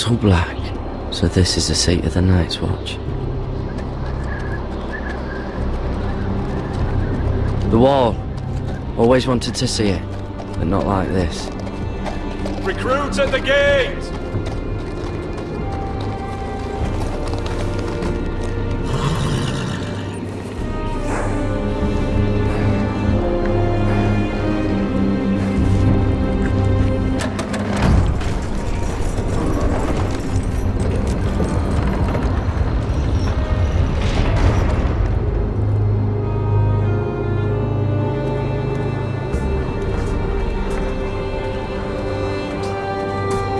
Total black. So this is the seat of the Night's Watch. The wall. Always wanted to see it, but not like this. Recruits at the gate!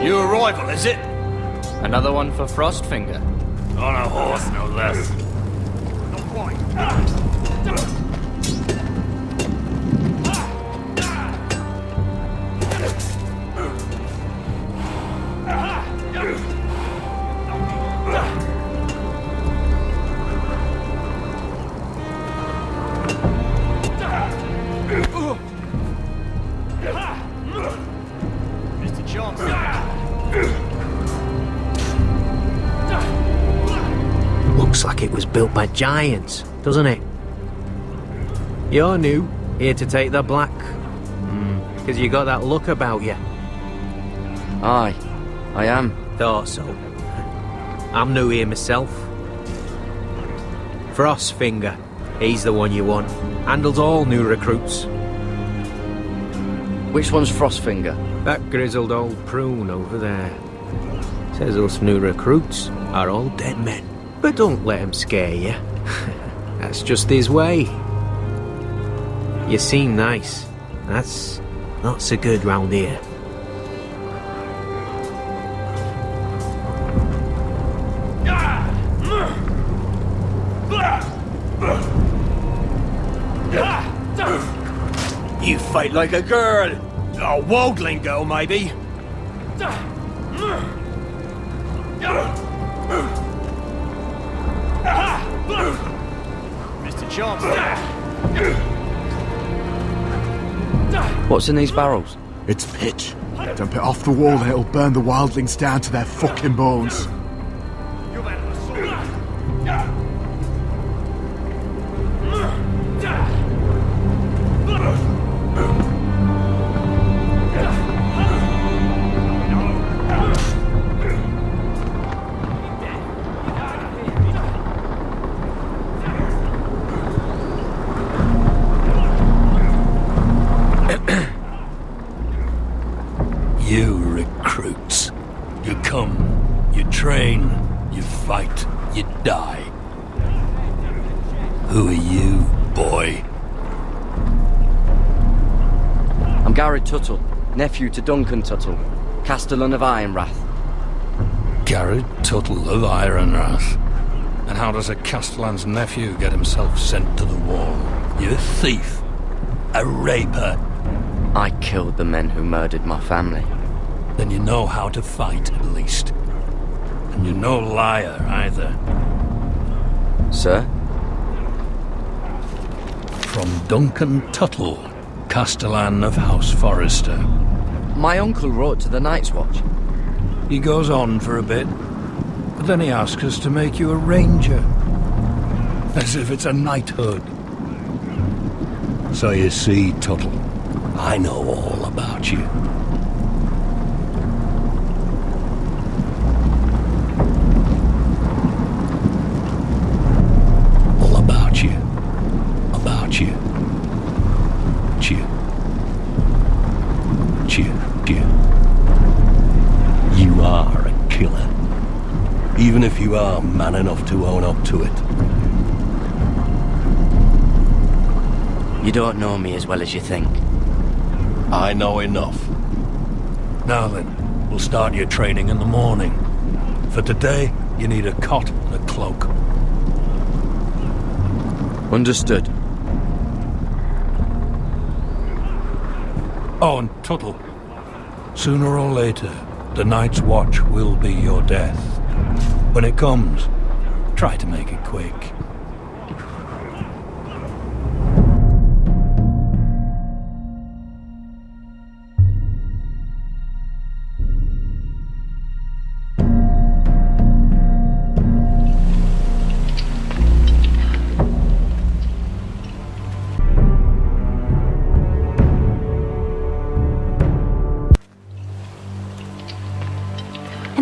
New arrival, is it? Another one for Frostfinger. On a horse, no less. Not quite. Mr. Johnson. Looks like it was built by giants, doesn't it? You're new, here to take the black. 'Cause you got that look about you. Aye, I am. Thought so. I'm new here myself. Frostfinger, he's the one you want. Handles all new recruits. Which one's Frostfinger? That grizzled old prune over there. Says us new recruits are all dead men. But don't let him scare you. That's just his way. You seem nice. That's not so good round here. You fight like a girl. A worldling girl, maybe. Mr. Johnson. What's in these barrels? It's pitch. Dump it off the wall and it'll burn the wildlings down to their fucking bones. You recruits. You come, you train, you fight, you die. Who are you, boy? I'm Garrett Tuttle, nephew to Duncan Tuttle, Castellan of Ironrath. Garrett Tuttle of Ironrath. And how does a Castellan's nephew get himself sent to the wall? You're a thief. A raper. I killed the men who murdered my family. Then you know how to fight, at least. And you're no liar, either. Sir? From Duncan Tuttle, Castellan of House Forrester. My uncle wrote to the Night's Watch. He goes on for a bit, but then he asks us to make you a ranger. As if it's a knighthood. So you see, Tuttle, I know all about you. All about you. About you. Chew. Chew. Chew. You are a killer. Even if you are man enough to own up to it. You don't know me as well as you think. I know enough. Now then, we'll start your training in the morning. For today, you need a cot and a cloak. Understood. Oh, and Tuttle. Sooner or later, the Night's Watch will be your death. When it comes, try to make it quick.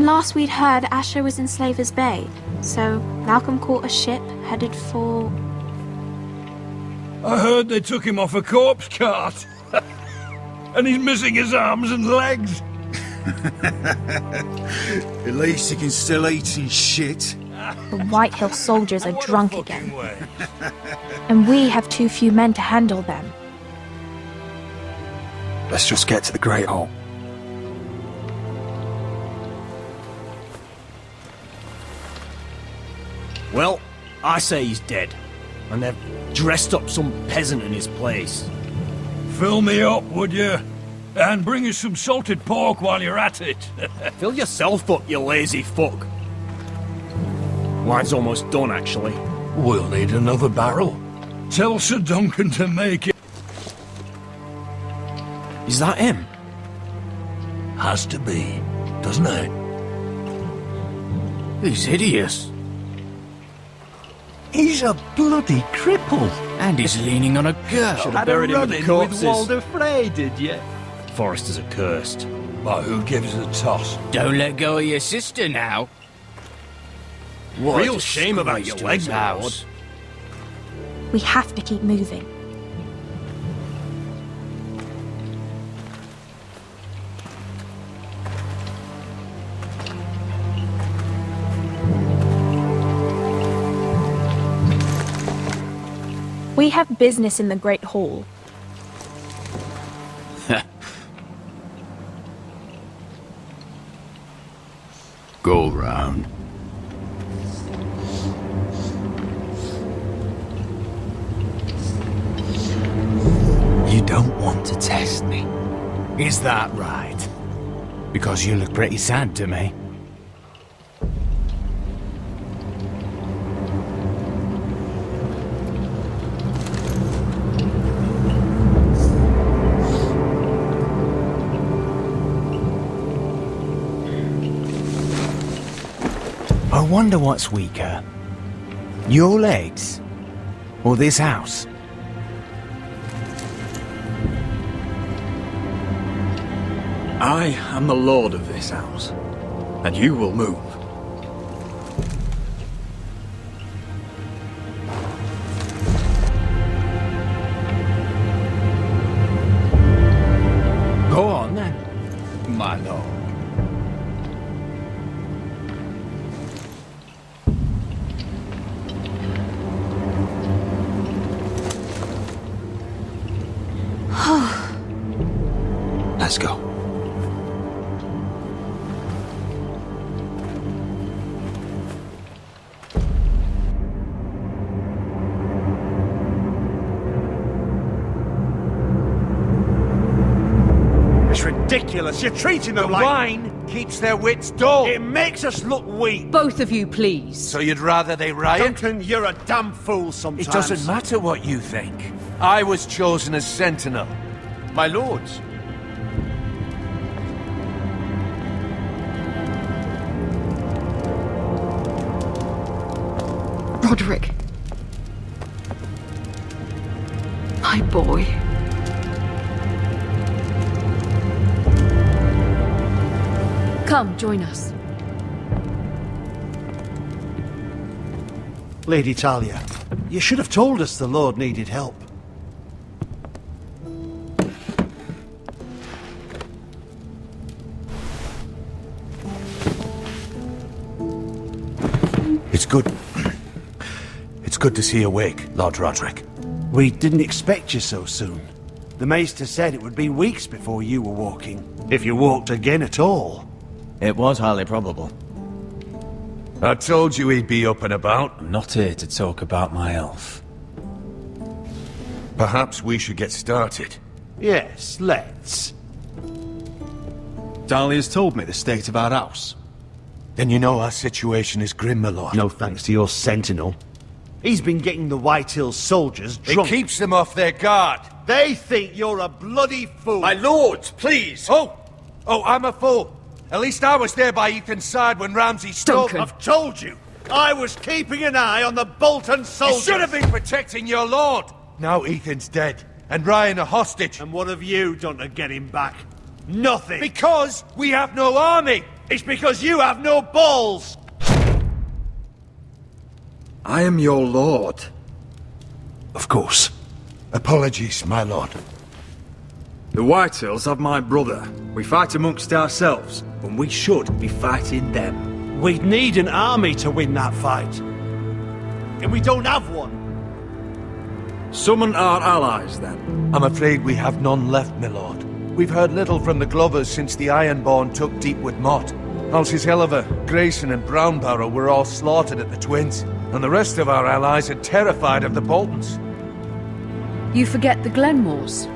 And last we'd heard, Asher was in Slaver's Bay. So Malcolm caught a ship headed for... I heard they took him off a corpse cart. And he's missing his arms and legs. At least he can still eat and shit. The White Hill soldiers are drunk again. And we have too few men to handle them. Let's just get to the Great Hall. Well, I say he's dead. And they've dressed up some peasant in his place. Fill me up, would you? And bring us some salted pork while you're at it. Fill yourself up, you lazy fuck. Wine's almost done, actually. We'll need another barrel. Tell Sir Duncan to make it. Is that him? Has to be, doesn't it? He's hideous. He's a bloody cripple. And he's leaning on a girl. Should have Had a buried him with the run-in corpses. with Walder Frey, did you? Foresters are cursed. But who gives a toss? Don't let go of your sister now. What Real a shame about your disgrace to leg, his my house. We have to keep moving. We have business in the Great Hall. Go round. You don't want to test me. Is that right? Because you look pretty sad to me. I wonder what's weaker. Your legs? Or this house? I am the lord of this house, and you will move. Go on then, my lord. Let's go. It's ridiculous. You're treating them like... Wine keeps their wits dull. It makes us look weak. Both of you, please. So you'd rather they riot? Duncan, you're a damn fool sometimes. It doesn't matter what you think. I was chosen as sentinel. My lords. Roderick. My boy. Come, join us. Lady Talia, you should have told us the Lord needed help. It's good. It's good to see you awake, Lord Roderick. We didn't expect you so soon. The Maester said it would be weeks before you were walking, if you walked again at all. It was highly probable. I told you he'd be up and about. I'm not here to talk about my elf. Perhaps we should get started. Yes, let's. Dahlia's told me the state of our house. Then you know our situation is grim, my lord. No thanks to your sentinel. He's been getting the White Hill soldiers drunk. It keeps them off their guard. They think you're a bloody fool. My lords, please! Oh, I'm a fool. At least I was there by Ethan's side when Ramsay stole... Duncan. I've told you. I was keeping an eye on the Bolton soldiers. You should have been protecting your lord. Now Ethan's dead, and Ryan a hostage. And what have you done to get him back? Nothing. Because we have no army. It's because you have no balls! I am your lord. Of course. Apologies, my lord. The Whitehills have my brother. We fight amongst ourselves, when we should be fighting them. We'd need an army to win that fight. And we don't have one. Summon our allies, then. I'm afraid we have none left, my lord. We've heard little from the Glovers since the Ironborn took Deepwood Motte. Halsey's Helliver, Grayson and Brownbarrow were all slaughtered at the Twins, and the rest of our allies are terrified of the Boltons. You forget the Glenmores.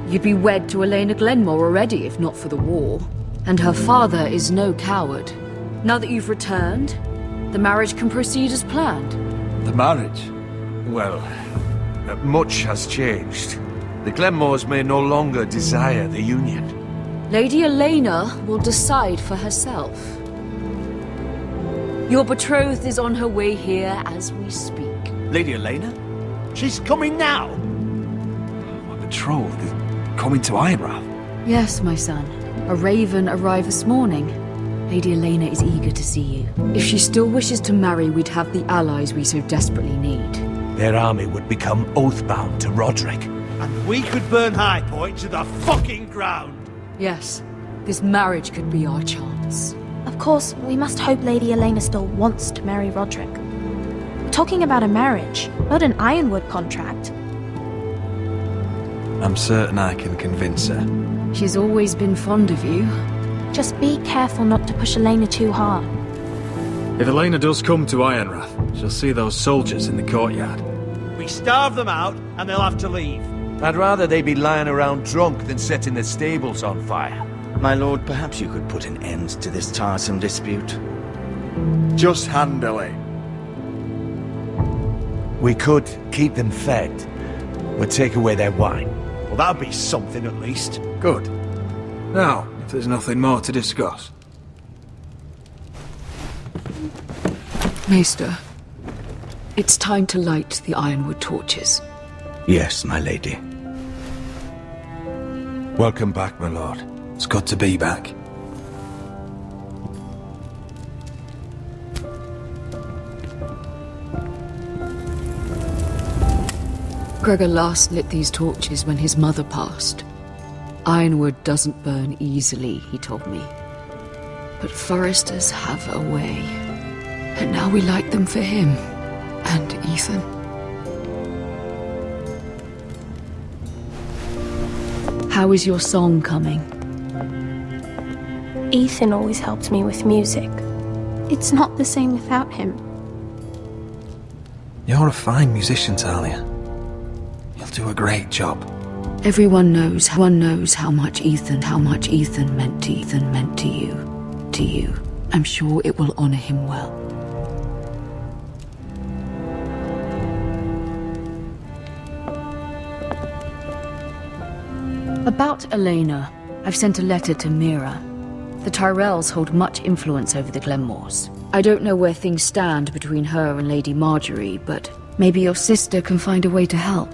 You'd be wed to Elena Glenmore already if not for the war. And her father is no coward. Now that you've returned, the marriage can proceed as planned. The marriage? Well, much has changed. The Glenmores may no longer desire the union. Lady Elena will decide for herself. Your betrothed is on her way here as we speak. Lady Elena? She's coming now! My betrothed is coming to Ironrath. Yes, my son. A raven arrived this morning. Lady Elena is eager to see you. If she still wishes to marry, we'd have the allies we so desperately need. Their army would become oathbound to Roderick. And we could burn High Point to the fucking ground! Yes, this marriage could be our chance. Of course, we must hope Lady Elena still wants to marry Roderick. We're talking about a marriage, not an Ironwood contract. I'm certain I can convince her. She's always been fond of you. Just be careful not to push Elena too hard. If Elena does come to Ironrath, she'll see those soldiers in the courtyard. We starve them out, and they'll have to leave. I'd rather they be lying around drunk than setting the stables on fire. My lord, perhaps you could put an end to this tiresome dispute. Just handily. We could keep them fed, but take away their wine. Well, that'd be something at least. Good. Now, if there's nothing more to discuss. Maester, it's time to light the Ironwood torches. Yes, my lady. Welcome back, my lord. It's good to be back. Gregor last lit these torches when his mother passed. Ironwood doesn't burn easily, he told me. But foresters have a way. And now we light them for him. And Ethan. How is your song coming? Ethan always helps me with music. It's not the same without him. You're a fine musician, Talia. You'll do a great job. Everyone knows how much Ethan meant to you. To you. I'm sure it will honor him well. About Elena, I've sent a letter to Mira. The Tyrells hold much influence over the Glenmores. I don't know where things stand between her and Lady Marjorie, but maybe your sister can find a way to help.